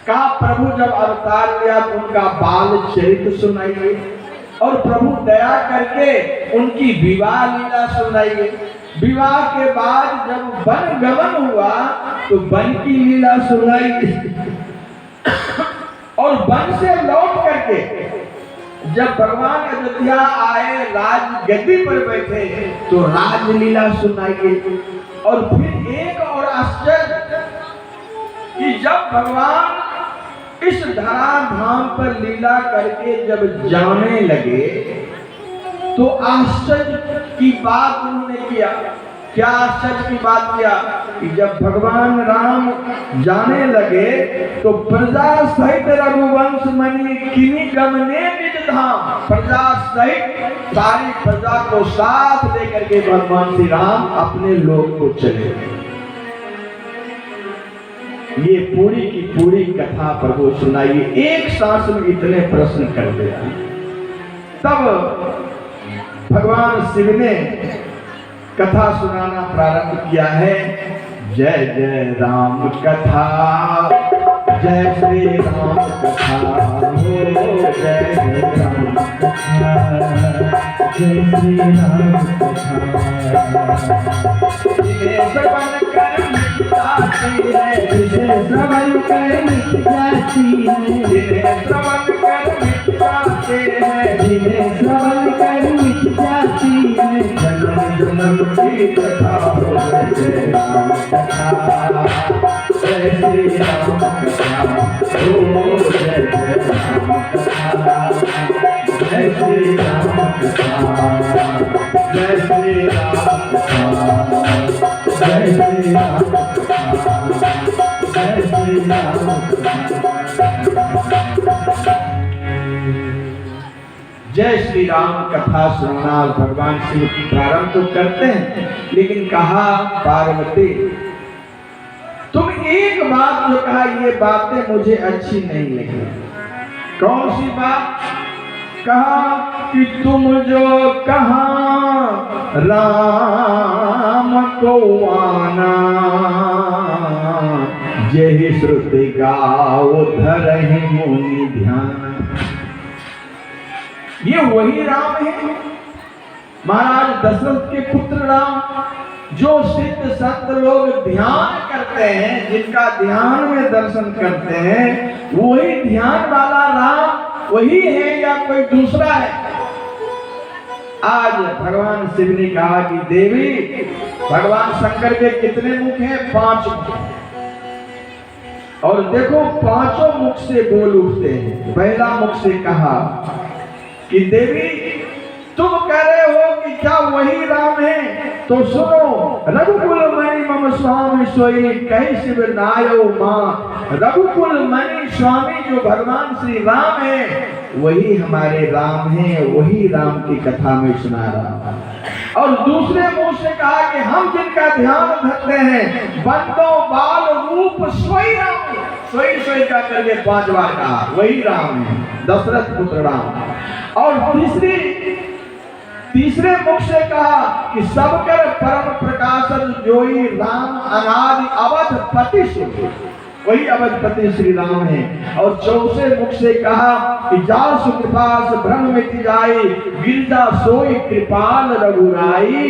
कहा प्रभु जब अवतार लिया तो उनका बाल चरित्र सुनाइए और प्रभु दया करके उनकी विवाह लीला सुनाइए। विवाह के बाद जब वन गमन हुआ तो वन की लीला सुनाई और वन से लौट करके जब भगवान अयोध्या आए राज गद्दी पर बैठे तो राजलीला सुनाइए। और फिर एक और आश्चर्य कि जब भगवान इस धराधाम पर लीला करके जब जाने लगे तो आश्चर्य की बात उन्होंने किया। क्या आश्चर्य की बात किया कि जब भगवान राम जाने लगे तो प्रजा सहित रघुवंश मणि किन्हीं गमने निज धाम, प्रजा सहित सारी प्रजा को साथ लेकर के भगवान श्री राम अपने लोक को चले। ये पूरी की पूरी कथा प्रभु सुनाइए। एक सांस में इतने प्रश्न कर दिया। तब भगवान शिव ने कथा सुनाना प्रारंभ किया है। जय जय राम कथा, जय श्री राम कथा हो, जय जय राम कथा, जय श्री राम कथा। श्रवण कर मिट जाती है, श्रवण कर मिट जाती है, श्रवण कर मिट जाते हैं, श्रवण कर मिट जाती है। जन्म जन्म की कथा हो, जय राम कथा, जय श्री राम कथा हो, जय जय राम कथा, जय श्री राम कथा, जय श्री राम कथा, जय श्री राम कथा, जय श्री राम कथा। जय श्री राम कथा सुनना भगवान शिव की प्रारंभ तो करते हैं, लेकिन कहा पार्वती तुम एक बात जो कहा ये बातें मुझे अच्छी नहीं लगी। कौन सी बात? कहा कि तुम जो कहा राम को आना, यही श्रुति गाओ धरहि मुनि ध्यान। ये वही राम है महाराज दशरथ के पुत्र राम, जो सिद्ध संत लोग ध्यान करते हैं, जिनका ध्यान में दर्शन करते हैं, वही ध्यान वाला राम वही है या कोई दूसरा है? आज भगवान शिव ने कहा कि देवी, भगवान शंकर के कितने मुख हैं? 5 मुख। और देखो पांचों मुख से बोल उठते हैं। पहला मुख से कहा कि देवी तुम कह रहे हो कि क्या वही राम है, तो सुनो, रघुकुल मणि मम स्वामी सोई कही शिव नायो मां। रघुकुल मणि स्वामी जो भगवान श्री राम है वही हमारे राम हैं, वही राम की कथा में सुना रहा। और दूसरे मुंह से कहा कि हम जिनका ध्यान धरते हैं बंदो बाल रूप सोई राम, सोई सोई का करके 5 बार कहा, वही राम है, दशरथ पुत्र राम। और तीसरे मुख से कहा कि सबकर परम प्रकाशन जोई राम अनादि अवधपति शिव, वही अवधपति श्री राम है। और चौथे मुख से कहा कि जासु कृपा से भ्रम मिट जाए, गिरजा सोई कृपाल रघुराई।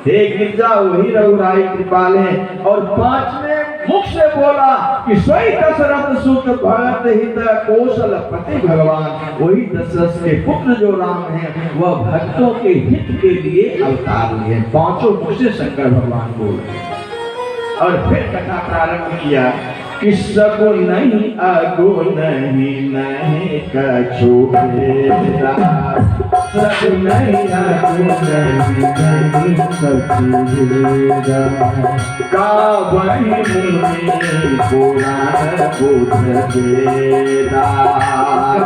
हे गिरजा वही रघुराई कृपाल है। और 5वें मुख से बोला कि सोई दशरथ सुत भगत हित कौशलपति भगवान, वही दशरथ के पुत्र जो राम है वह भक्तों के हित के लिए अवतार लिए। 5 मुख से शंकर भगवान बोले। और फिर कथा प्रारंभ किया कि सबो नहीं अगो नहीं नहीं कछु भेदा, सब नहीं अगो नहीं नहीं कछु भेदा। कावहि मुनि पुराण बुध वेदा,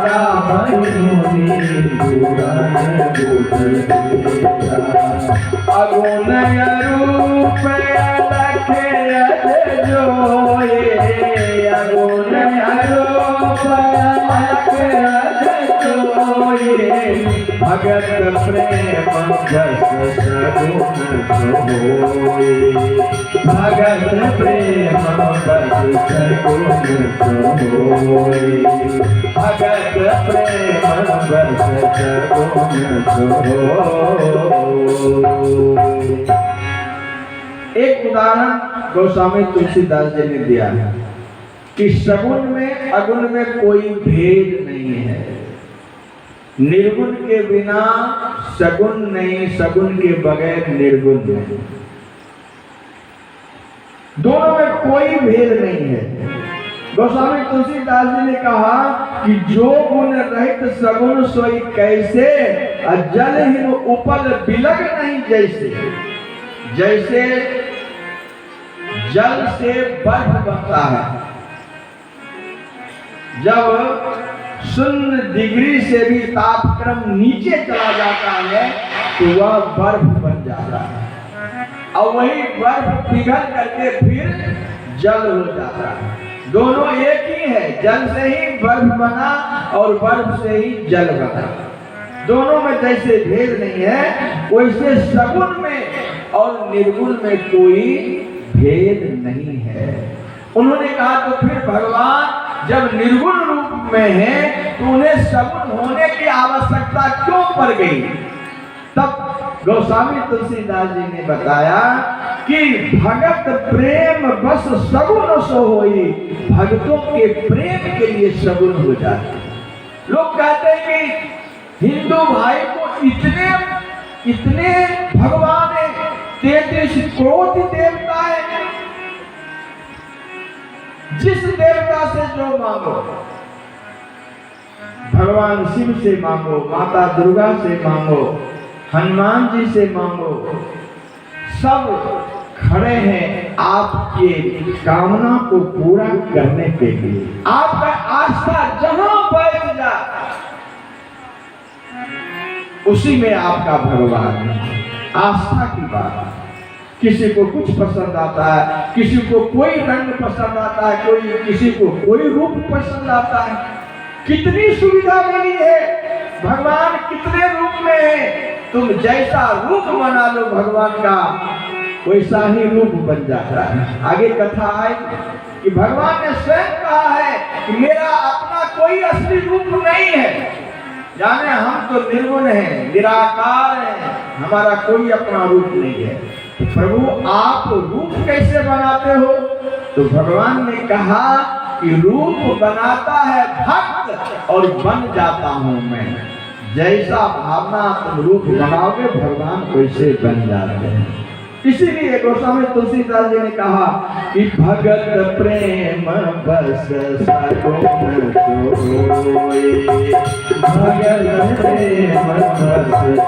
कावहि मुनि पुराण बुध वेदा। अगुण रूप अलखे जोए, अगुण रूप अलखे जोए, भगत प्रेम बस सगुन सोई, भगत प्रेम बस सगुन सोई, भगत प्रेम बस सगुन सोई। एक उदाहरण गोस्वामी तुलसीदास जी ने दिया है कि सगुन में अगुन में कोई भेद नहीं है। निर्गुण के बिना सगुन नहीं, सगुन के बगैर निर्गुण नहीं, दोनों में कोई भेद नहीं है। गोस्वामी तुलसीदास जी ने कहा कि जो गुण रहित सगुन सोई कैसे, जलहीन उपल बिलग नहीं जैसे। जैसे जल से बर्फ बनता है, जब 0 डिग्री से भी तापक्रम नीचे चला जाता है तो वह बर्फ बन जाता है, और वही बर्फ पिघल करके फिर जल हो जाता है। दोनों एक ही है, जल से ही बर्फ बना और बर्फ से ही जल बना। दोनों में जैसे भेद नहीं है, वैसे सगुण में और निर्गुण में कोई भेद नहीं है। उन्होंने कहा तो फिर भगवान जब निर्गुण रूप में है तो उन्हें सगुण होने की आवश्यकता क्यों पड़ गई? तब गोस्वामी तुलसीदास जी ने बताया कि भगत प्रेम बस सगुन सो होई, भक्तों के प्रेम के लिए सगुन हो जाते। लोग कहते हैं कि हिंदू भाई को इतने भगवान है, 33 कोटि देवता है, जिस देवता से जो मांगो, भगवान शिव से मांगो, माता दुर्गा से मांगो, हनुमान जी से मांगो, सब खड़े हैं आपके कामना को पूरा करने के लिए। आपका आस्था जहां बैठ जाए उसी में आपका भगवान है। आस्था की बात, किसी को कुछ पसंद आता है, किसी को कोई रंग पसंद आता है, किसी को कोई रूप पसंद आता है। कितनी सुविधा मिली है, भगवान कितने रूप में है, तुम जैसा रूप बना लो भगवान का वैसा ही रूप बन जाता है। आगे कथा आई कि भगवान ने स्वयं कहा है कि मेरा अपना कोई असली रूप नहीं है, जाने हम तो निर्गुण हैं, निराकार हैं, हमारा कोई अपना रूप नहीं है। तो प्रभु आप रूप कैसे बनाते हो? तो भगवान ने कहा कि रूप बनाता है भक्त और बन जाता हूं मैं। जैसा भावना तुम रूप बनाओगे भगवान वैसे बन जाते हैं। इसीलिए गोस्वामी तुलसीदास जी ने कहा कि भगत प्रेम बस सगुन सोई, भगत प्रेम बस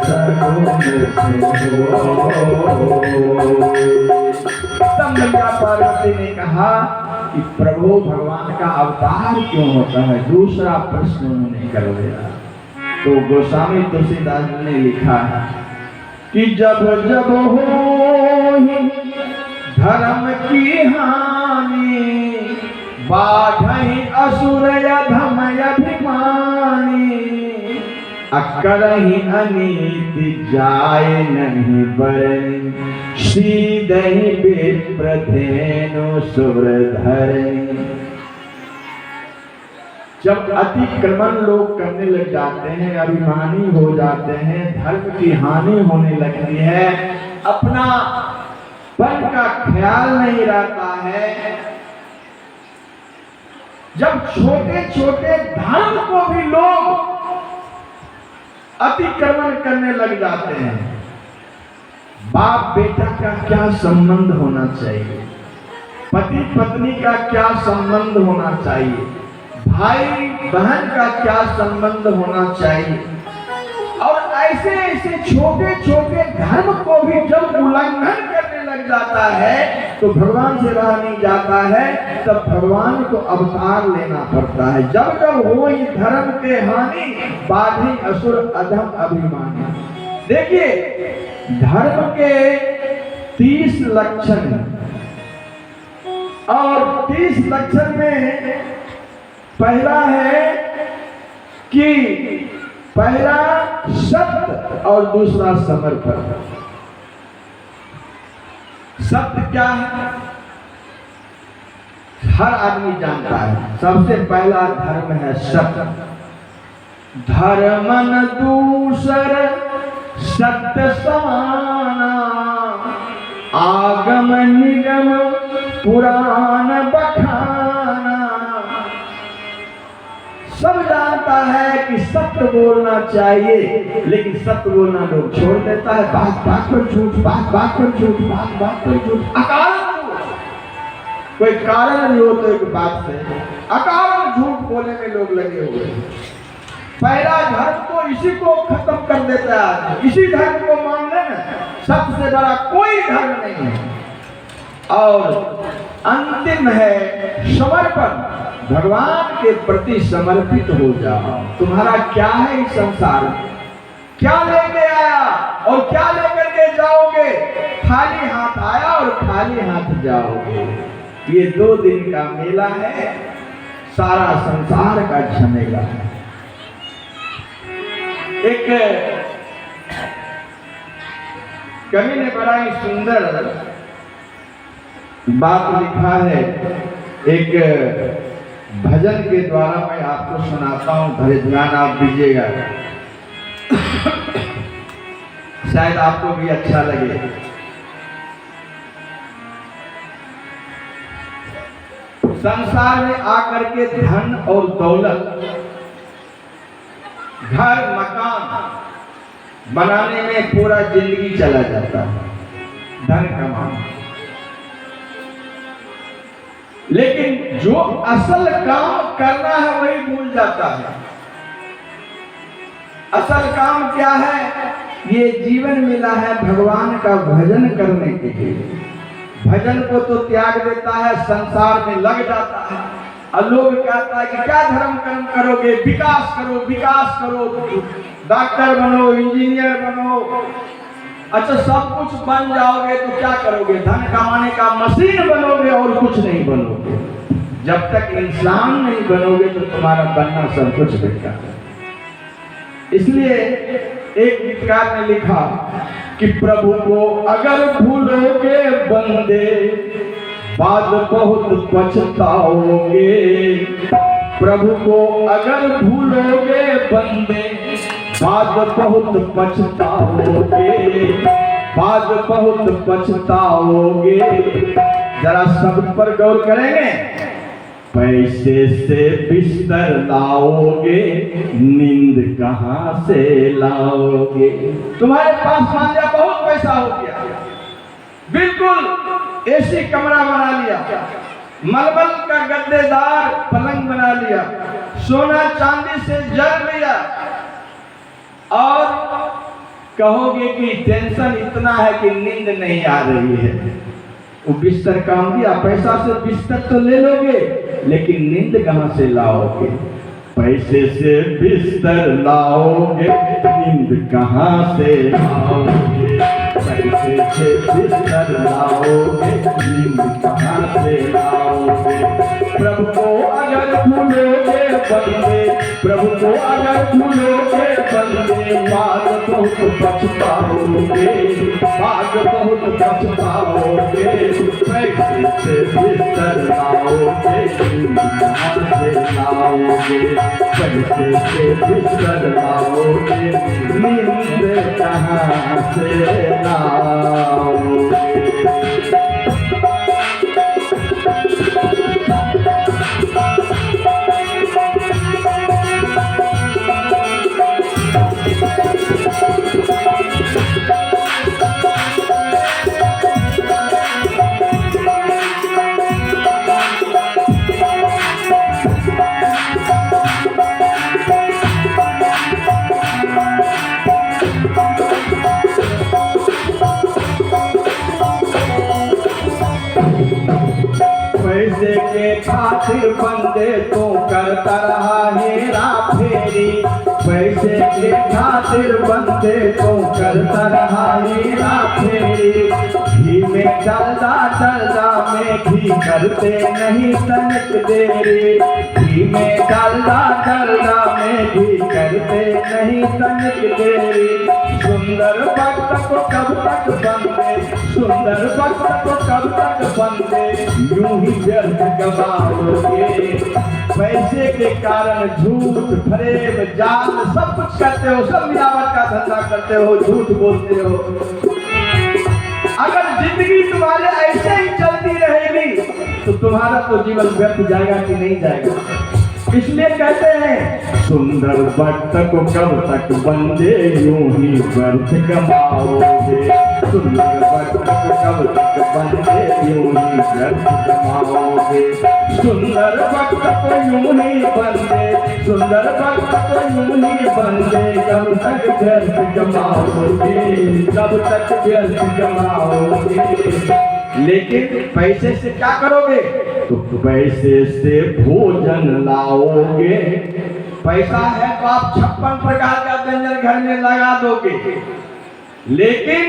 सगुन सोई। तब मैया पार्वती ने कहा कि प्रभु भगवान का अवतार क्यों होता है? दूसरा प्रश्न उन्होंने कर दिया। तो गोस्वामी तुलसीदास जी ने लिखा है कि जब जब हो धर्म की हानि, बाढ़हि असुर अधम अभिमानी, अकरहि अनीति जाय नहीं बरनि, सीधहि विप्र धेनु सुरधरनि। जब अतिक्रमण लोग करने लग जाते हैं, अभिमानी हो जाते हैं, धर्म की हानि होने लगती है, अपना पन का ख्याल नहीं रहता है, जब छोटे छोटे धर्म को भी लोग अतिक्रमण करने लग जाते हैं, बाप बेटा का क्या संबंध होना चाहिए, पति पत्नी का क्या संबंध होना चाहिए, भाई बहन का क्या संबंध होना चाहिए, और ऐसे ऐसे छोटे छोटे धर्म को भी जब उल्लंघन करने लग जाता है तो भगवान से रहा नहीं जाता है, तब भगवान को अवतार लेना पड़ता है। जब जब हो ही धर्म के हानि, बाढ़ि असुर अधम अभिमानी। देखिए धर्म के 30 लक्षण और 30 लक्षण में पहला है कि पहला सत्य और दूसरा समर्पण। सत्य क्या है? हर आदमी जानता है। सबसे पहला धर्म है सत्य। धर्मन दूसर सत्य समाना, आगम निगम पुराण बखाना। सब जानता है कि सत्य बोलना चाहिए, लेकिन सत्य बोलना लोग छोड़ देता है। बात बात पर झूठ, बात बात पर झूठ, बात बात पर झूठ, अकारण कोई कारण नहीं हो तो एक बात से अकारण झूठ बोलने में लोग लगे हुए हैं। पहला धर्म तो इसी को खत्म कर देता है आदमी। इसी धर्म को मान लेना सबसे बड़ा कोई धर्म नहीं है। और अंतिम है समर्पण। भगवान के प्रति समर्पित हो जाओ। तुम्हारा क्या है इस संसार में? क्या लेके आया और क्या लेकर के जाओगे? खाली हाथ आया और खाली हाथ जाओगे। ये 2 दिन का मेला है, सारा संसार का झमेला है। एक कवि ने बड़ा ही सुंदर बात लिखा है। एक भजन के द्वारा मैं आपको सुनाता हूं, धैर्य ध्यान आप दीजिएगा, शायद आपको भी अच्छा लगे। संसार में आकर के धन और दौलत, घर मकान बनाने में पूरा जिंदगी चला जाता है, धन कमाने। लेकिन जो असल काम करना है वही भूल जाता है। असल काम क्या है? ये जीवन मिला है भगवान का भजन करने के लिए। भजन को तो त्याग देता है, संसार में लग जाता है। और लोग कहता है कि क्या धर्म कर्म करोगे? विकास करो, विकास करो, डॉक्टर बनो, इंजीनियर बनो। अच्छा सब कुछ बन जाओगे तो क्या करोगे? धन कमाने का मशीन बनोगे और कुछ नहीं बनोगे। जब तक इंसान नहीं बनोगे तो तुम्हारा बनना सब कुछ बेकार है। इसलिए एक गीतकार ने लिखा कि प्रभु को अगर भूलोगे बंदे, बाद बहुत पछताओगे। प्रभु को अगर भूलोगे बंदे, बाद बहुत पछताओगे, बाद बहुत पछताओगे। जरा शब्द पर गौर करेंगे। पैसे से बिस्तर लाओगे, नींद कहां से लाओगे? तुम्हारे पास मान लिया बहुत पैसा हो गया, बिल्कुल एसी कमरा बना लिया, मलमल का गद्देदार पलंग बना लिया, सोना चांदी से जल लिया, और कहोगे कि टेंशन इतना है कि नींद नहीं आ रही है। वो बिस्तर काम दिया, पैसा से बिस्तर तो ले लोगे, लेकिन नींद कहां से लाओगे? पैसे से बिस्तर लाओगे, नींद कहां से लाओगे? पैसे से बिस्तर लाओगे, नींद कहां से लाओगे? प्रभु को अगर भूलोगे बंदे, प्रभु को अगर भूलोगे बंदे, बाद बहुत पछताओगे, बाद बहुत पछताओगे। पैसे से बिस्तर लाओगे, नींद कहां से लाओगे? पैसे से बिस्तर लाओगे, नींद कहां से लाओगे? पैसे के खातिर बंदे तो करता रहा हेरा फेरी, पैसे के खातिर बंदे तो करता रहा हेरा फेरी। घी में डालदा डालदा में घी करते नहीं तनिक देरी, घी में डालदा डालदा में घी करते नहीं तनिक देरी, सुंदर भक्त को कब तक बंदे, सुंदर भक्त को कब तक बंदे, यूं ही व्यर्थ गवाओगे। पैसे के कारण झूठ, फरेब, जाल सब कुछ करते हो, सब मिलावट का धंधा करते हो, झूठ बोलते हो। अगर जिंदगी तुम्हारे ऐसे ही चलती रहेगी तो तुम्हारा तो जीवन व्यर्थ जाएगा कि नहीं जाएगा। इसलिए कहते हैं सुंदर भक्त को कब तक बंदे, यूं ही व्यर्थ कमाओगे। सुंदर भक्त को कब तक बंदे, यूं ही व्यर्थ कमाओगे। सुंदर भक्त को यूं ही बंदे, सुंदर भक्त को यूं ही बंदे, कब तक व्यर्थ कमाओगे, कब तक व्यर्थ कमाओगे। लेकिन पैसे से क्या करोगे? तो पैसे से भोजन लाओगे। पैसा है तो आप 56 प्रकार का व्यंजन घर में लगा दोगे, लेकिन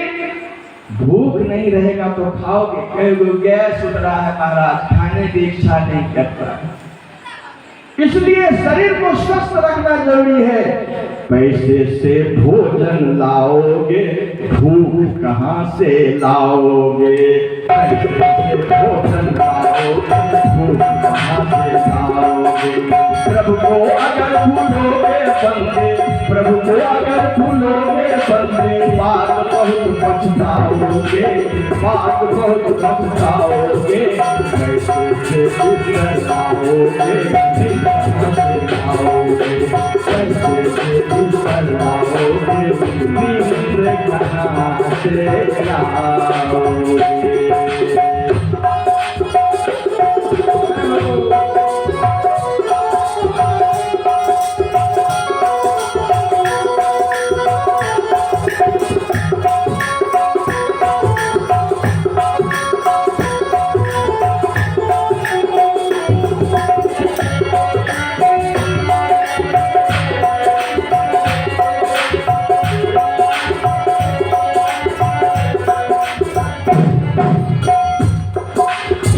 भूख नहीं रहेगा तो खाओगे। कई गैस उठ रहा है महाराज, खाने की इच्छा नहीं करता। इसलिए शरीर को स्वस्थ रखना जरूरी है। पैसे से भोजन लाओगे, भूख कहाँ से लाओगे? पैसे से भोजन लाओगे, भूख कहाँ से लाओगे? प्रभु को अगर भूलोगे बंदे, प्रभु को अगर भूलोगे बंदे, बात बहुत पछताओगे, बात बहुत पछताओगे। पैसे से भोजन लाओगे,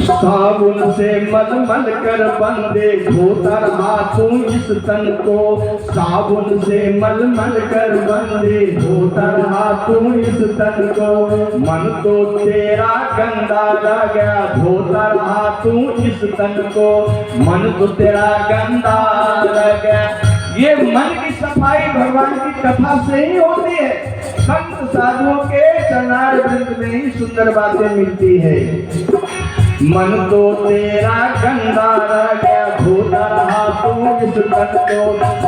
साबुन से मलमल कर बंदे, धोता रहा तू इस तन को। साबुन से मलमल कर बंदे, धोता रहा तू इस तन को। मन तो तेरा गंदा रह गया, धोता रहा तू इस तन को। मन तो तेरा गंदा रह गया। ये मन की सफाई भगवान की कथा से ही होती है। संत साधुओं के चरणार वृंद में ही सुंदर बातें मिलती है। मन तो तेरा गंदा रह गया, धोता रहा तू इस तन को।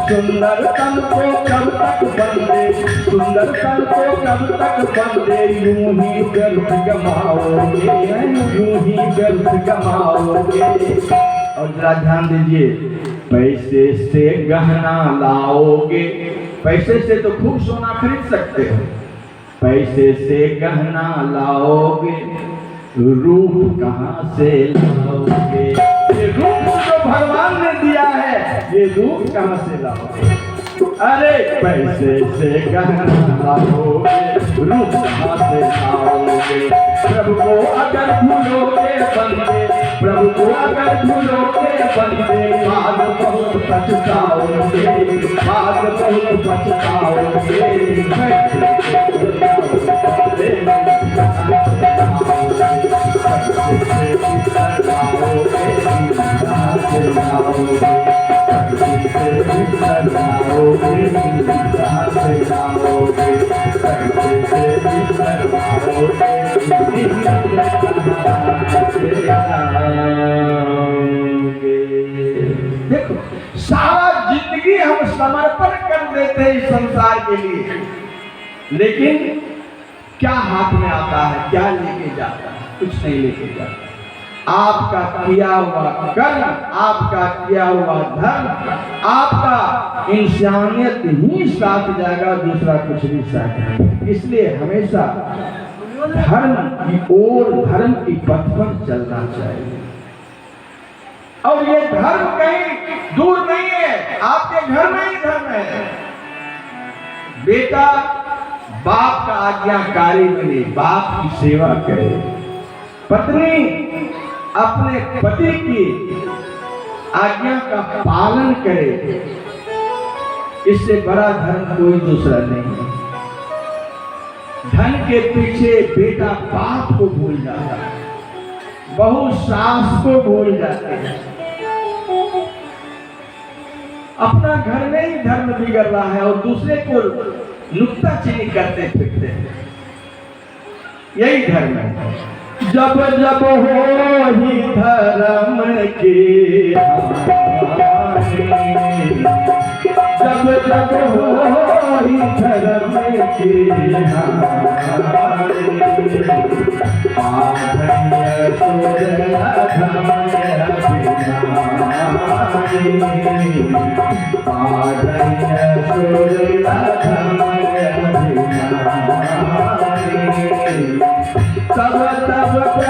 सुंदर तन को कब तक बंदे, सुंदर तन को कब तक बंदे, यूं ही व्यर्थ गमाओगे, यूं ही व्यर्थ गमाओगे। और जरा ध्यान दीजिए, पैसे से गहना लाओगे। पैसे से तो खूब सोना खरीद सकते हो, पैसे से गहना लाओगे, रूप कहाँ से लाओगे? ये रूप जो भगवान ने दिया है, ये रूप कहाँ से लाओगे? अरे पैसे से गहना लाओगे, रूप कहाँ से लाओगे? प्रभु को अगर भूलोगे बंदे, प्रभु को अगर भूलोगे बंदे, बाद बहुत पछताओगे, बाद बहुत पछताओगे। देखो, सारा जिंदगी हम समर्पण कर देते हैं इस संसार के लिए, लेकिन क्या हाथ में आता है, क्या लेके जाता है? कुछ नहीं लेके जाता। आपका किया हुआ कर्म, आपका किया हुआ धर्म, आपका इंसानियत ही साथ जाएगा, दूसरा कुछ भी साथ नहीं। इसलिए हमेशा धर्म की ओर, धर्म की पथ पर चलना चाहिए। और ये धर्म कहीं दूर नहीं है, आपके घर में ही धर्म है। बेटा बाप का आज्ञाकारी बने, बाप की सेवा करे। पत्नी अपने पति की आज्ञा का पालन करे। इससे बड़ा धर्म कोई दूसरा नहीं है। धन के पीछे बेटा बाप को भूल जाता है, बहू सास को भूल जाते हैं, अपना घर में ही धर्म बिगड़ रहा है और दूसरे को नुक्ताचीनी करते फिरते हैं। यही धर्म है। जब जब हो ही धर्म के जब जब हो ही धर्म के तब तब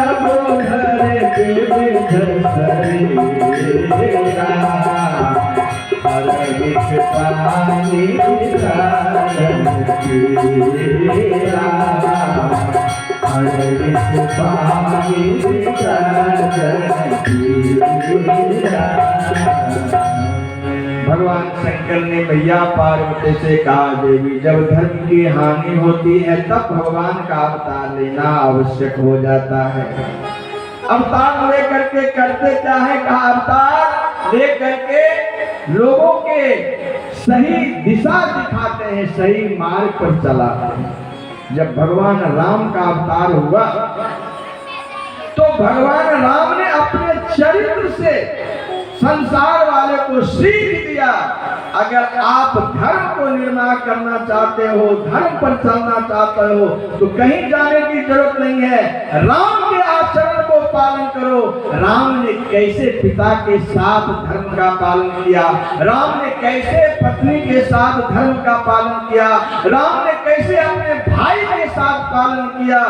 प्रभु हरे भगवान शंकर ने मैया पार्वती से कहा, देवी जब धर्म की हानि होती है तब भगवान का अवतार लेना आवश्यक हो जाता है। अवतार लेकर के करते क्या है, कहा अवतार लेकर के लोगों के सही दिशा दिखाते हैं, सही मार्ग पर चलाते हैं। जब भगवान राम का अवतार हुआ तो भगवान राम ने अपने चरित्र से संसार वाले को सीख दिया, अगर आप धर्म को निर्माण करना चाहते हो, धर्म पर चलना चाहते हो तो कहीं जाने की जरूरत नहीं है, राम के आचरण को पालन करो। राम ने कैसे पिता के साथ धर्म का पालन किया, राम ने कैसे पत्नी के साथ धर्म का पालन किया, राम ने कैसे अपने भाई के साथ पालन किया।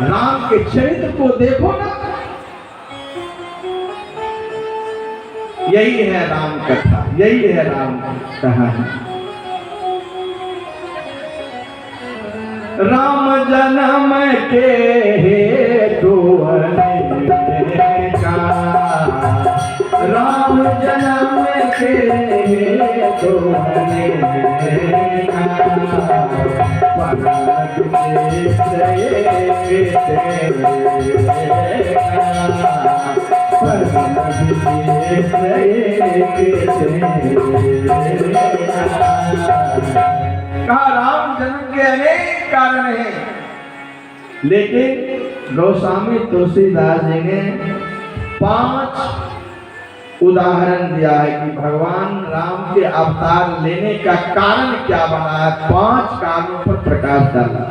राम के चरित्र को देखो ना, यही है राम कथा, यही है राम कहानी। राम जन्म के हेतु अनेका, राम जन्म के हेतु अनेका, कहा राम जन्म के अनेक कारण हैं, लेकिन गोस्वामी तुलसीदास जी ने 5 उदाहरण दिया है कि भगवान राम के अवतार लेने का कारण क्या बना है। 5 कारणों पर प्रकाश डाला।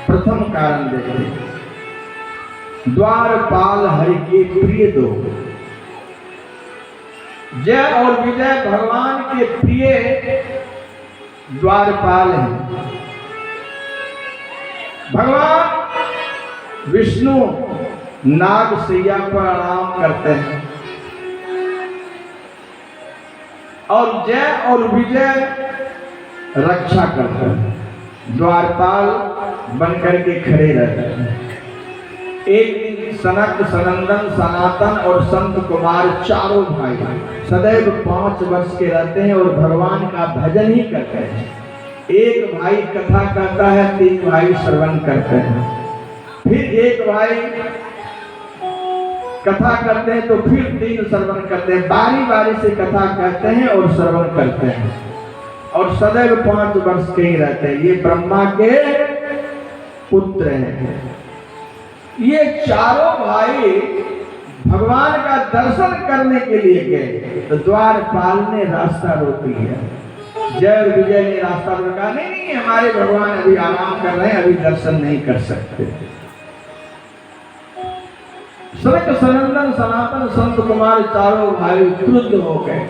प्रथम कारण देखिए, द्वारपाल हरि के प्रिय दो। जय और विजय भगवान के प्रिय द्वारपाल हैं। भगवान विष्णु नाग सैया पर आराम करते हैं और जय और विजय रक्षा करते हैं, द्वारपाल बनकर के खड़े रहते हैं। एक दिन सनक, सनंदन, सनातन और संत कुमार चारों भाई सदैव 5 वर्ष के रहते हैं और भगवान का भजन ही करते हैं। एक भाई कथा कहता है, 3 भाई श्रवण करते हैं, फिर एक भाई कथा करते हैं तो फिर 3 श्रवण करते हैं। बारी बारी से कथा कहते हैं और श्रवण करते हैं और सदैव 5 वर्ष के ही रहते हैं। ये ब्रह्मा के पुत्र हैं। ये चारों भाई भगवान का दर्शन करने के लिए गए तो द्वारपाल ने रास्ता रोक लिया। जय और विजय ने रास्ता रोका, नहीं हमारे भगवान अभी आराम कर रहे हैं, अभी दर्शन नहीं कर सकते। सनक, सनंदन, सनातन, संत कुमार चारों भाई क्रुद्ध हो गए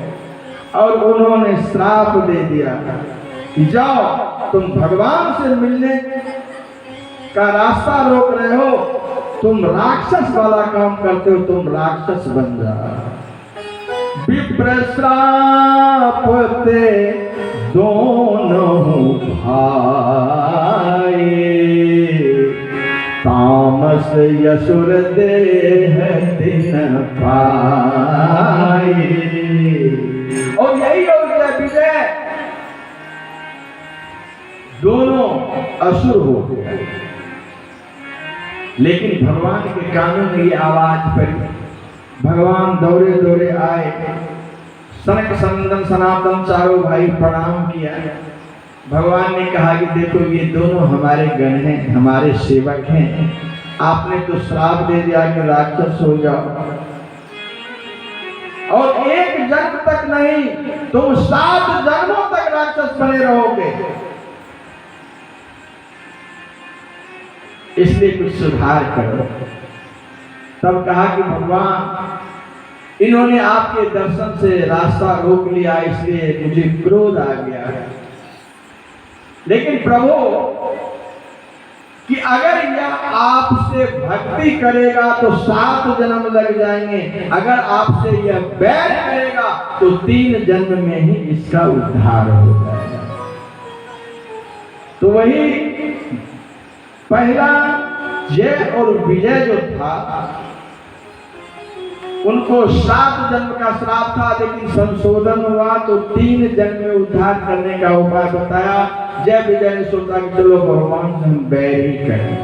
और उन्होंने श्राप दे दिया कि जाओ, तुम भगवान से मिलने का रास्ता रोक रहे हो, तुम राक्षस वाला काम करते हो, तुम राक्षस बन जाओ। विप्र श्राप ते दोनों भाई, तामस यसुर देह दिन पाए। और यही हो गया विजय दोनों असुर हो गए। लेकिन भगवान के कानों में ये आवाज पड़ी। भगवान दौड़े दौड़े आए, सनक सनंदन सनातन चारों भाई प्रणाम किया। भगवान ने कहा कि देखो ये दोनों हमारे गण हैं, हमारे सेवक हैं। आपने तो श्राप दे दिया कि राक्षस हो जाओ, और एक जन्म तक नहीं, तुम 7 जन्मों तक राक्षस बने रहोगे। इसलिए कुछ सुधार करो। तब कहा कि भगवान इन्होंने आपके दर्शन से रास्ता रोक लिया, इसलिए मुझे क्रोध आ गया। लेकिन प्रभु कि अगर यह आपसे भक्ति करेगा तो 7 जन्म लग जाएंगे, अगर आपसे यह बैर करेगा तो 3 जन्म में ही इसका उद्धार हो जाएगा। तो वही पहला जय और विजय जो था, उनको 7 जन्म का श्राप था, लेकिन संशोधन हुआ तो 3 जन्म में उद्धार करने का उपाय बताया। जय विजय ने सोचा कि चलो भगवान से हम बैर ही करें,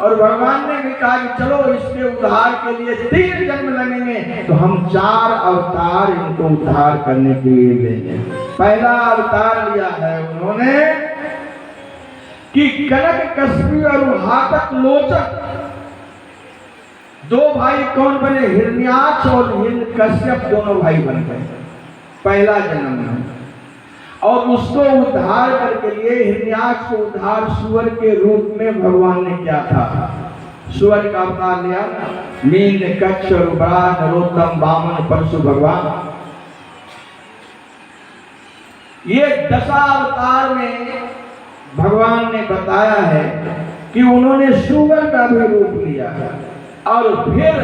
और भगवान ने भी कहा कि चलो इसके उद्धार के लिए 3 जन्म लगेंगे, तो हम 4 अवतार इनको उद्धार करने के लिए लेंगे। पहला अवतार लिया है उन्होंने कि कनक कश्यपी और हाटक लोचक 2 भाई कौन बने, हिरण्याक्ष और हिरण्यकश्यप दोनों भाई बन गए पहला जन्म में। और उसको उद्धार करके लिए हिरण्याक्ष को उद्धार सुअर के रूप में भगवान ने किया था। सुअर का अवतार लिया, मीन कच्छ और बराह नरोत्तम वामन परशु भगवान। ये दशावतार में भगवान ने बताया है कि उन्होंने सुअर का भी रूप लिया है, और फिर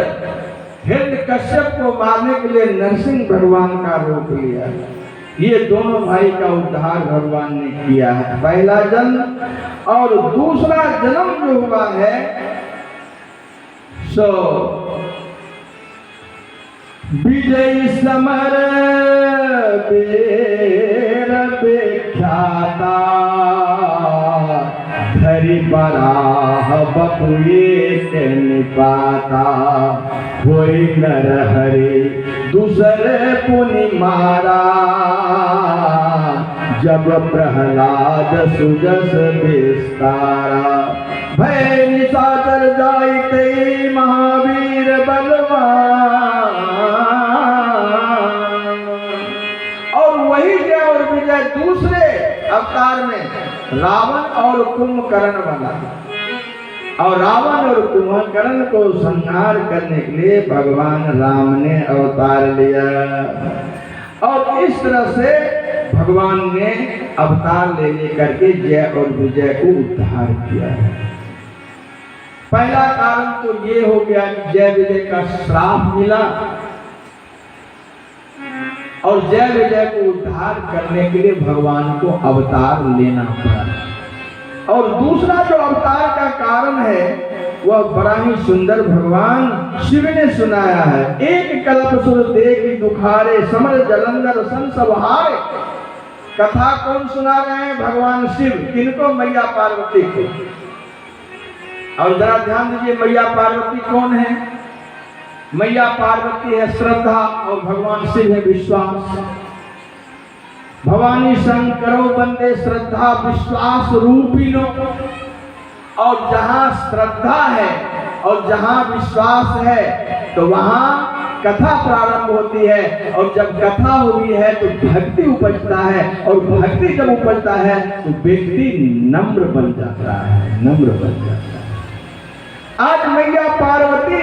हिरण्यकश्यप को मारने के लिए नरसिंह भगवान का रूप लिया है। ये दोनों भाई का उद्धार भगवान ने किया है, पहला जन्म। और दूसरा जन्म जो हुआ है सो विजय समर बेर बेख्याता धरि बराह बपुए निपाता होई नर हरे दूसरे पुनि मारा जब प्रहलाद सुजस विस्तारा भय निशाचर जाइते महावीर बलवान। और वही जय और विजय दूसरे अवतार में रावण और कुंभकर्ण बना, और रावण और कुंभकर्ण को संहार करने के लिए भगवान राम ने अवतार लिया। और इस तरह से भगवान ने अवतार ले लेकर के जय और विजय को उद्धार किया है। पहला कारण तो ये हो गया कि जय विजय का श्राप मिला, और जय विजय को उद्धार करने के लिए भगवान को अवतार लेना पड़ा। और दूसरा जो अवतार का कारण है वह बड़ा ही सुंदर भगवान शिव ने सुनाया है। एक कल्प सुर देखि दुखारे समर जलंधर सन सब हारे। कथा कौन सुना रहे हैं? भगवान शिव। किनको? मैया पार्वती को। और जरा ध्यान दीजिए, मैया पार्वती कौन है? मैया पार्वती है श्रद्धा, और भगवान शिव है विश्वास। भवानी शंकरो बंदे श्रद्धा विश्वास रूपिनो। और जहां श्रद्धा है और जहां विश्वास है तो वहां कथा प्रारंभ होती है, और जब कथा हुई है तो भक्ति उपजता है, और भक्ति जब उपजता है तो व्यक्ति नम्र बन जाता है, नम्र बन जाता है। आज मैया पार्वती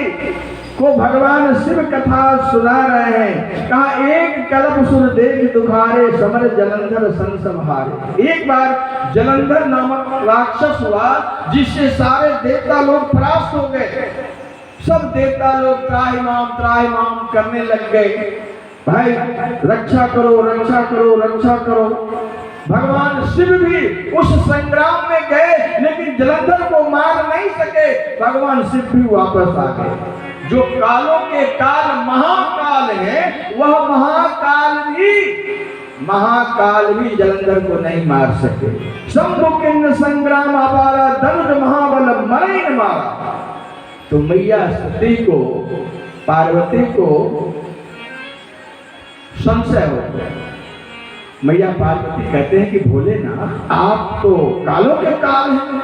को भगवान शिव कथा सुना रहे हैं। कहा एक कल्प सुर देख दुखारे समर जलंधर सन संहारे। एक बार जलंधर नामक राक्षस हुआ जिससे सारे देवता लोग परास्त हो गए। सब देवता लोग त्राहिमाम करने लग गए, भाई रक्षा करो रक्षा करो रक्षा करो। भगवान शिव भी उस संग्राम में गए, लेकिन जलंधर को मार नहीं सके। भगवान शिव भी वापस आ गए। जो कालों के काल महाकाल है, वह महाकाल भी महाकाल भी जलंधर को नहीं मार सके। शंभु किन्न संग्राम अपारा धनुष महाबल मरे न मारा। तो मैया सती को, पार्वती को संशय हो गया। मैया पार्वती कहते हैं कि भोलेनाथ, आप तो कालों के काल हैं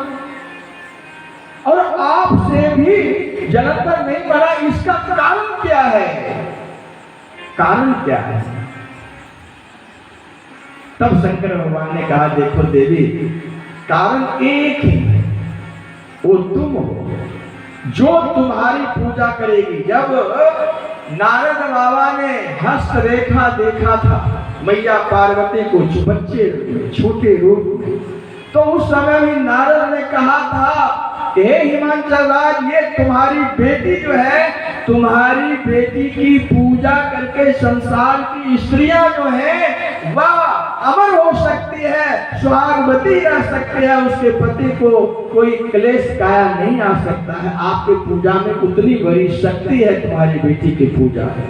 और आपसे भी जलंधर नहीं बढ़ा, इसका कारण क्या है? कारण क्या है? तब शंकर भगवान ने कहा, देखो देवी, कारण एक ही है, वो तुम हो जो तुम्हारी पूजा करेगी। जब नारद बाबा ने हस्तरेखा देखा था मैया पार्वती को बच्चे छोटे रूप में, तो उस समय भी नारद ने कहा था, हे हिमांचल राज, ये तुम्हारी बेटी जो है, तुम्हारी बेटी की पूजा करके संसार की स्त्रियां जो है वह अमर हो सकती है, सुहागवती रह सकती है, उसके पति को कोई क्लेश काया नहीं आ सकता है। आपकी पूजा में उतनी बड़ी शक्ति है, तुम्हारी बेटी की पूजा है।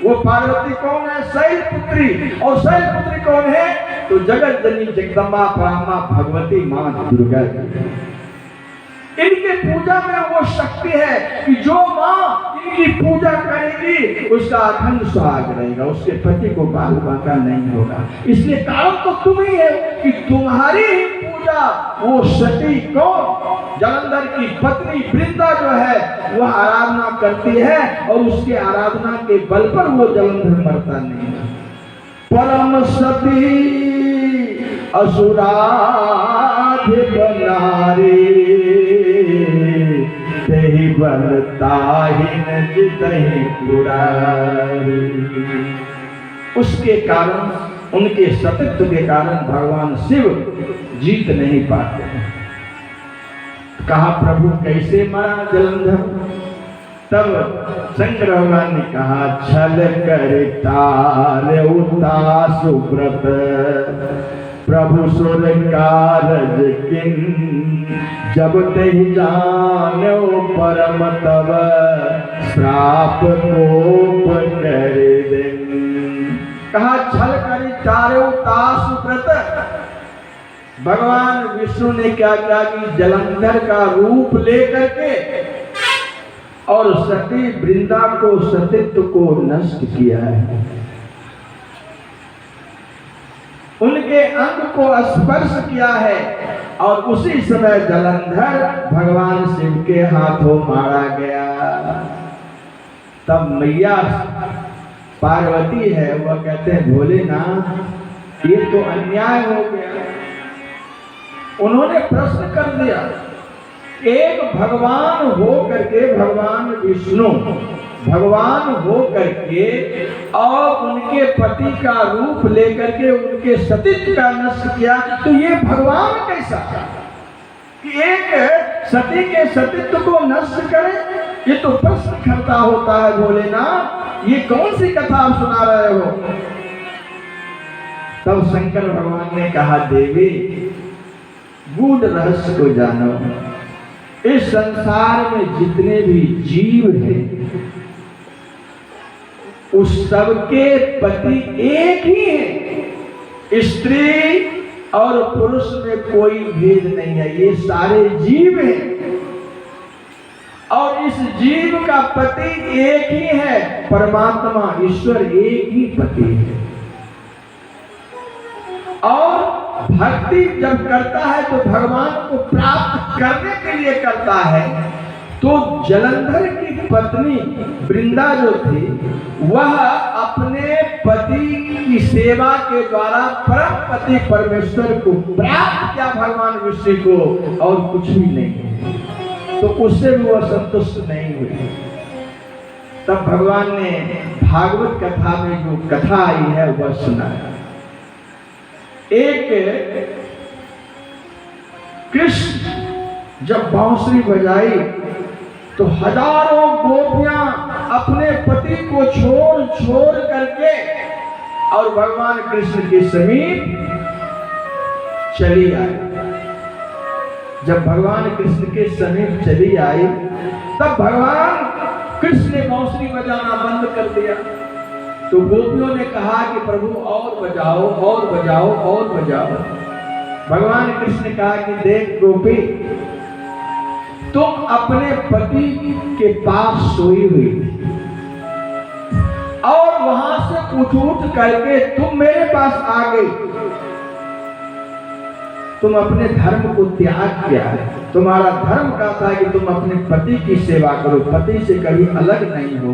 वो पार्वती कौन है? शैलपुत्री। और शैलपुत्री कौन है? तो जगत जननी जगदम्बा परामा भगवती मां दुर्गा जी। इनके पूजा में वो शक्ति है कि जो माँ इनकी पूजा करेगी उसका अखंड सुहाग रहेगा, उसके पति को बाल बांका नहीं होगा। इसलिए कारण तो तुम ही है कि तुम्हारी ही पूजा वो सती को, जलंधर की पत्नी वृंदा जो है वह आराधना करती है और उसके आराधना के बल पर वो जलंधर मरता नहीं है। परम सती असुराध बनारे, तेहि बनताहिन जितहि पुरारी। उसके कारण, उनके सतीत्व के कारण भगवान शिव जीत नहीं पाते। कहा प्रभु कैसे मरा जलंधर? तब शंकर भगवान ने कहा, छल कर तार उता सुव्रत, प्रभु सुर कारज किन, जब तहि जानो परम तब श्राप कोप कर दिन। कहा छल करी तारो तासु व्रत। भगवान विष्णु ने क्या किया कि जलंधर का रूप लेकर के और सती वृंदा को, सतीत्व को नष्ट किया है। उनके अंग को स्पर्श किया है और उसी समय जलंधर भगवान शिव के हाथों मारा गया। तब मैया पार्वती है, वह कहते हैं भोलेनाथ ये तो अन्याय हो गया। उन्होंने प्रश्न कर दिया, एक भगवान हो करके, भगवान विष्णु भगवान हो करके और उनके पति का रूप लेकर के उनके सतीत्व का नष्ट किया, तो ये भगवान कैसा कि एक सती के सतीत्व को नष्ट करे? ये तो प्रश्न खड़ा होता है। भोलेनाथ ये कौन सी कथा आप सुना रहे हो? तब शंकर भगवान ने कहा, देवी गूढ़ रहस्य को जानो। इस संसार में जितने भी जीव हैं उस सबके पति एक ही है। स्त्री और पुरुष में कोई भेद नहीं है, ये सारे जीव हैं और इस जीव का पति एक ही है, परमात्मा ईश्वर एक ही पति है। और भक्ति जब करता है तो भगवान को प्राप्त करने के लिए करता है। तो जलंधर की पत्नी वृंदा जो थी वह अपने पति की सेवा के द्वारा परम पति परमेश्वर को प्राप्त किया, भगवान विष्णु को, और कुछ भी नहीं। तो उससे भी वह संतुष्ट नहीं हुई। तब भगवान ने भागवत कथा में जो कथा आई है वह सुनाया। एक कृष्ण जब बांसुरी बजाई तो हजारों गोपियां अपने पति को छोड़ करके और भगवान कृष्ण के समीप चली आई। जब भगवान कृष्ण के समीप चली आई तब भगवान कृष्ण ने बांसुरी बजाना बंद कर दिया। तो गोपियों ने कहा कि प्रभु और बजाओ और बजाओ और बजाओ। भगवान कृष्ण ने कहा कि देख गोपी, तुम अपने पति के पास सोई हुई थी और वहां से उठ करके तुम मेरे पास आ गई। तुम अपने धर्म को त्याग किया है। तुम्हारा धर्म कहता है कि तुम अपने पति की सेवा करो, पति से कभी अलग नहीं हो।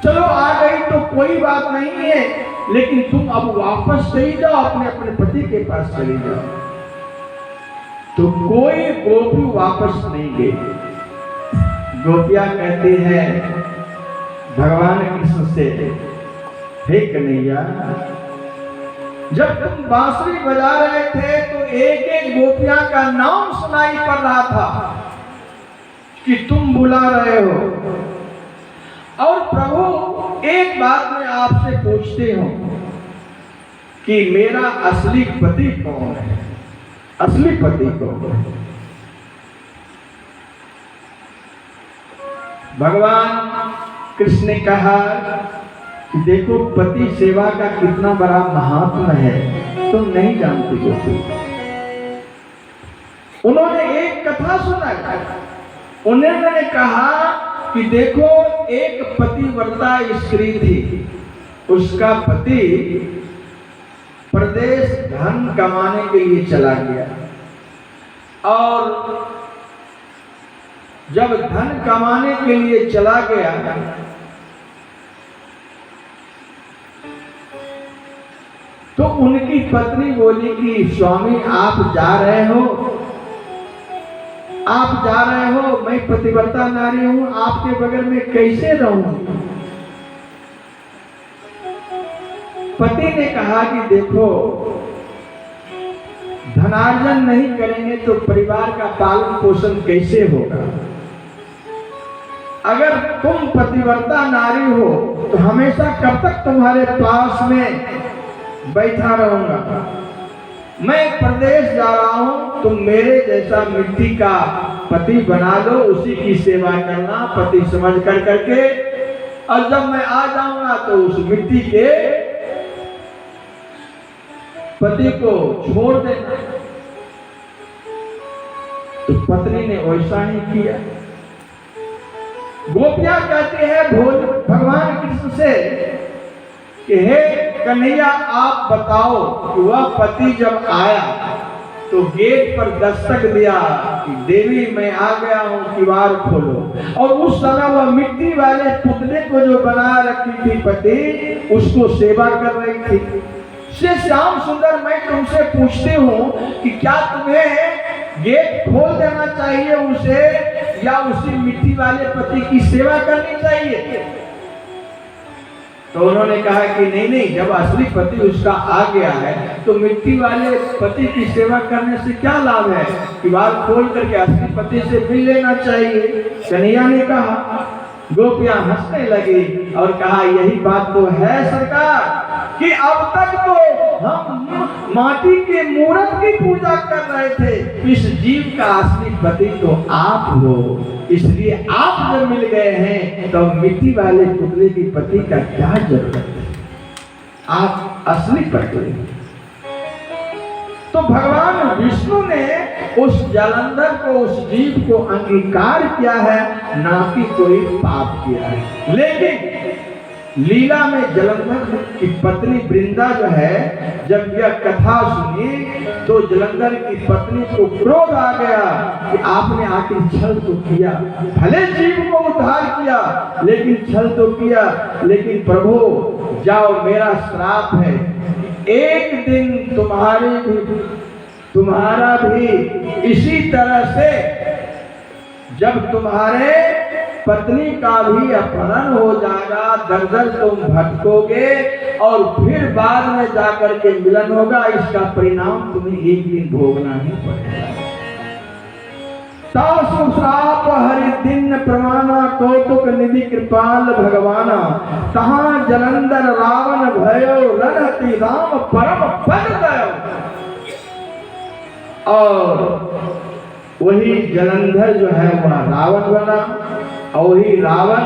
चलो आ गई तो कोई बात नहीं है, लेकिन तुम अब वापस चली जाओ, अपने अपने पति के पास चली जाओ। तो कोई गोपी वापस नहीं गई। गोपियां कहती है भगवान कृष्ण से, हे कन्हैया, जब तुम बांसुरी बजा रहे थे तो एक एक गोपियां का नाम सुनाई पड़ रहा था कि तुम बुला रहे हो। और प्रभु एक बात मैं आपसे पूछती हूं कि मेरा असली पति कौन है? असली पति कौन है? भगवान कृष्ण ने कहा कि देखो पति सेवा का कितना बड़ा महात्मा है, तुम नहीं जानते गोपी। उन्होंने एक कथा सुना। उन्होंने कहा कि देखो एक पतिव्रता स्त्री थी, उसका पति प्रदेश धन कमाने के लिए चला गया और जब धन कमाने के लिए चला गया तो उनकी पत्नी बोली कि स्वामी आप जा रहे हो, आप जा रहे हो, मैं पतिव्रता नारी हूं, आपके बगल में कैसे रहूं? पति ने कहा कि देखो धनार्जन नहीं करेंगे तो परिवार का पालन पोषण कैसे होगा? अगर तुम पतिव्रता नारी हो तो हमेशा कब तक तुम्हारे पास में बैठा रहूंगा? मैं प्रदेश जा रहा हूं, तुम मेरे जैसा मिट्टी का पति बना लो, उसी की सेवा करना पति समझ कर करके, और जब मैं आ जाऊंगा तो उस मिट्टी के पति को छोड़ देना। तो पत्नी ने वैसा ही किया। गोपियां कहते हैं भगवान कृष्ण से कि हे कन्हैया, आप बताओ कि वह पति जब आया तो गेट पर दस्तक दिया कि देवी मैं आ गया हूं, किवाड़ खोलो। और उस समय वह मिट्टी वाले पुतले को जो बना रखी थी पति, उसको सेवा कर रही थी। श्याम सुंदर, मैं तुमसे पूछती हूँ कि क्या तुम्हें गेट खोल देना चाहिए उसे, या उसी मिट्टी वाले पति की सेवा करनी चाहिए? तो उन्होंने कहा कि नहीं नहीं, जब असली पति उसका आ गया है तो मिट्टी वाले पति की सेवा करने से क्या लाभ है? किवाड़ खोल करके असली पति से मिल लेना चाहिए। कन्हैया ने कहा। गोपियां हंसने लगी और कहा यही बात तो है सरकार कि अब तक तो हम माटी के मूर्त की पूजा कर रहे थे, इस जीव का असली पति तो आप हो, इसलिए आप जब मिल गए हैं तो मिट्टी वाले पुतले की पति का क्या जरूरत है? आप असली पति। तो भगवान विष्णु ने उस जलंधर को, उस जीव को अंगीकार किया है, ना कि कोई पाप किया है। लेकिन लीला में जलंधर की पत्नी वृंदा जो है, जब यह कथा सुनी तो जलंधर की पत्नी को क्रोध आ गया कि आपने आखिर छल तो किया, भले जीव को उद्धार किया लेकिन छल तो किया। लेकिन प्रभु जाओ, मेरा श्राप है, एक दिन तुम्हारा भी इसी तरह से, जब तुम्हारे पत्नी का भी अपहरण हो जाएगा, दर दर तुम भटकोगे और फिर बाद में जाकर के मिलन होगा, इसका परिणाम तुम्हें एक दिन भोगना ही पड़ेगा। श्राप हरि दिन प्रमाणा कौतुक निधि कृपाल भगवाना, तहां जलंधर रावण भयो रणति राम परम पद दयो। और वही जलंधर जो है वह रावण बना, और वही रावण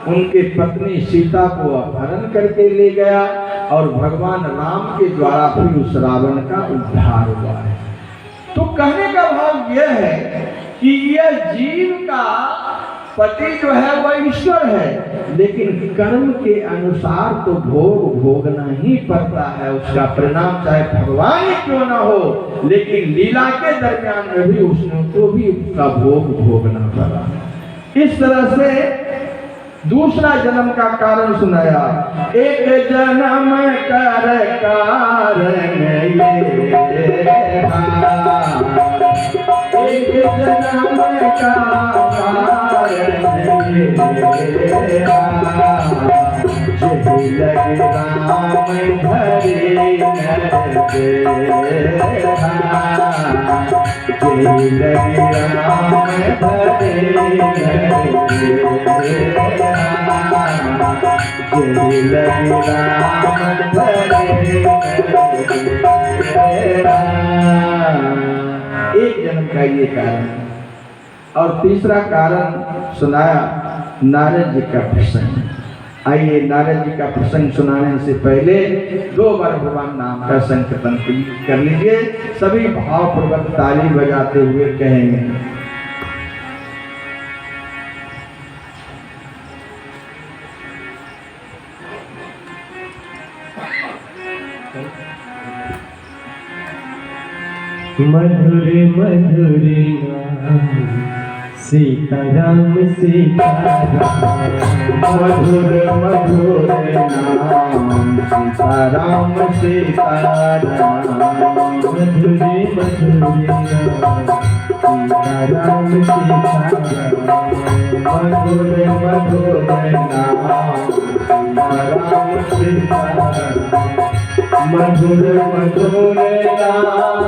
उनके पत्नी सीता को अपहरण करके ले गया और भगवान राम के द्वारा फिर उस रावण का उद्धार हुआ है। तो कहने का भाव यह है कि यह जीव का पति जो है वह ईश्वर है, लेकिन कर्म के अनुसार तो भोग भोगना ही पड़ता है। उसका परिणाम चाहे भगवान ही क्यों ना हो, लेकिन लीला के दरमियान में भी उसको भी उसका भोग भोगना पड़ा। इस तरह से दूसरा जन्म का कारण सुनाया। एक जन्म कर कारण ये एक जन्म का कारण ये जही लगे राम धरे जही लगे राम धरे जही लगे राम धरे। एक जन्म का ये कारण। और तीसरा कारण सुनाया नारद जी का प्रसंग। आइए नारद जी का प्रसंग सुनाने से पहले 2 बार भगवान नाम का संकीर्तन कर लीजिए। सभी भावपूर्वक ताली बजाते हुए कहेंगे। मधुरे मधुरे सीताराम सीताराम मधुर मधुर नाम सीताराम सीताराम मधुरे मधुरे सीताराम सीताराम मधुर मधुर नाम सीताराम सीताराम मधुर मधुर नाम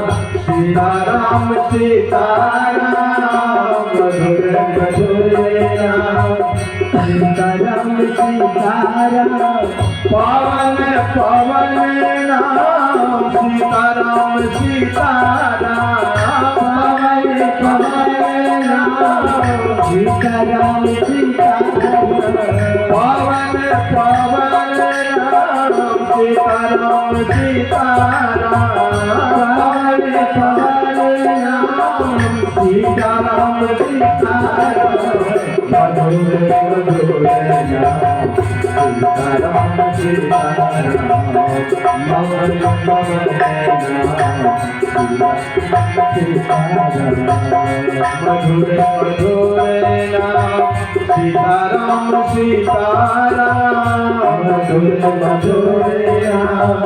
सीताराम सीताराम मधुर मधुर नाम सीताराम सीताराम पावन पावन नाम सीताराम सीताराम पावन पावन नाम सीताराम सीताराम पावन पावन नाम सीताराम सीताराम पावन पावन नाम सीताराम सीताराम मधुर मधुर नाम सीताराम सीताराम पावन पावन नाम मधुर मधुर नाम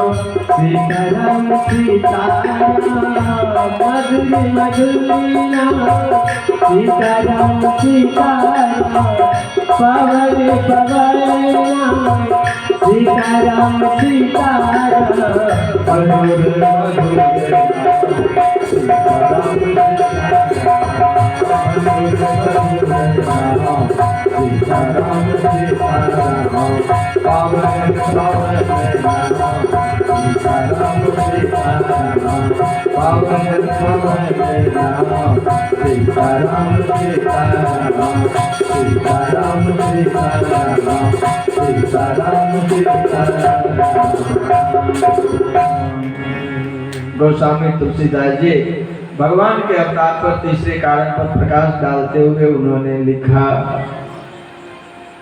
सीताराम सीताराम मधुर मधुर नाम सीताराम सीताराम मधुर मधुर नाम सीताराम सीताराम पावन पावन नाम सीताराम सीताराम मधुर मधुर सीताराम सीताराम सीताराम पावन पावन सीताराम सीताराम पावन पावन सीताराम सीताराम सीताराम सीताराम सीताराम सीताराम। गोस्वामी तुलसीदास जी भगवान के अवतार पर तीसरे कारण पर प्रकाश डालते हुए उन्होंने लिखा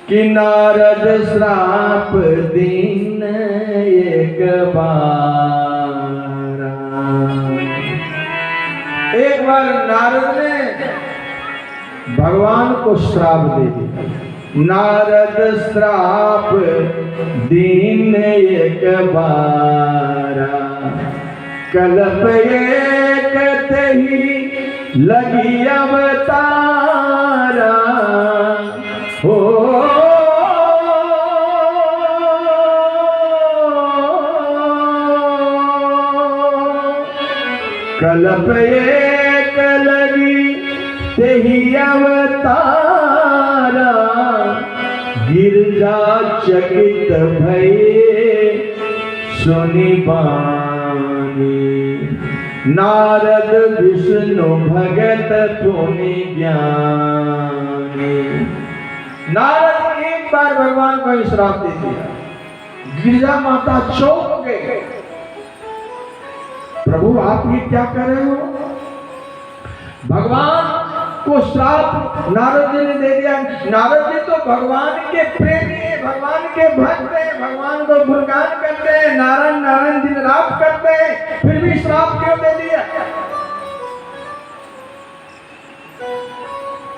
कि नारद श्राप दीन एक बार नारद ने भगवान को श्राप दे दिया। नारद श्राप दीन एक बारा कल्प एक तही लगी अवतारा हो कल्प एक लगी तेही अवतारा गिरजा चकित भये सुनि बानी नारद विष्णु भगत पुनि ज्ञानी। नारद एक बार भगवान को ही श्राप दे दिया। गिरजा माता चौंक गए, प्रभु आप ये क्या कर रहे हो? भगवान को श्राप नारद जी ने दे दिया। नारद जी तो भगवान के प्रेमी है, भगवान के भक्त हैं, भगवान को गुणगान करते हैं, नारायण नारायण दिन रात करते हैं, फिर भी श्राप क्यों दे दिया?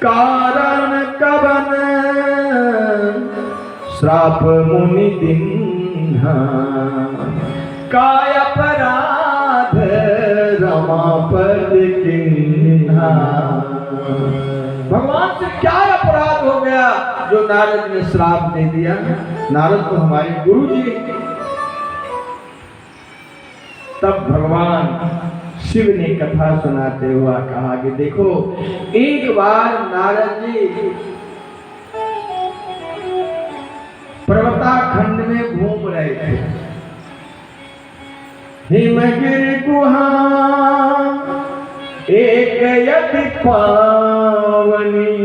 कारण कवन श्राप मुनि दीन्हा, काय अपराध रमापद किन्हा। भगवान से क्या अपराध हो गया जो नारद ने श्राप दे दिया? नारद तो हमारे गुरु जी। तब भगवान शिव ने कथा सुनाते हुआ कहा कि देखो, एक बार नारद जी पर्वताखंड में घूम रहे थे। हिमगिरि गुहा एक यति पावनी,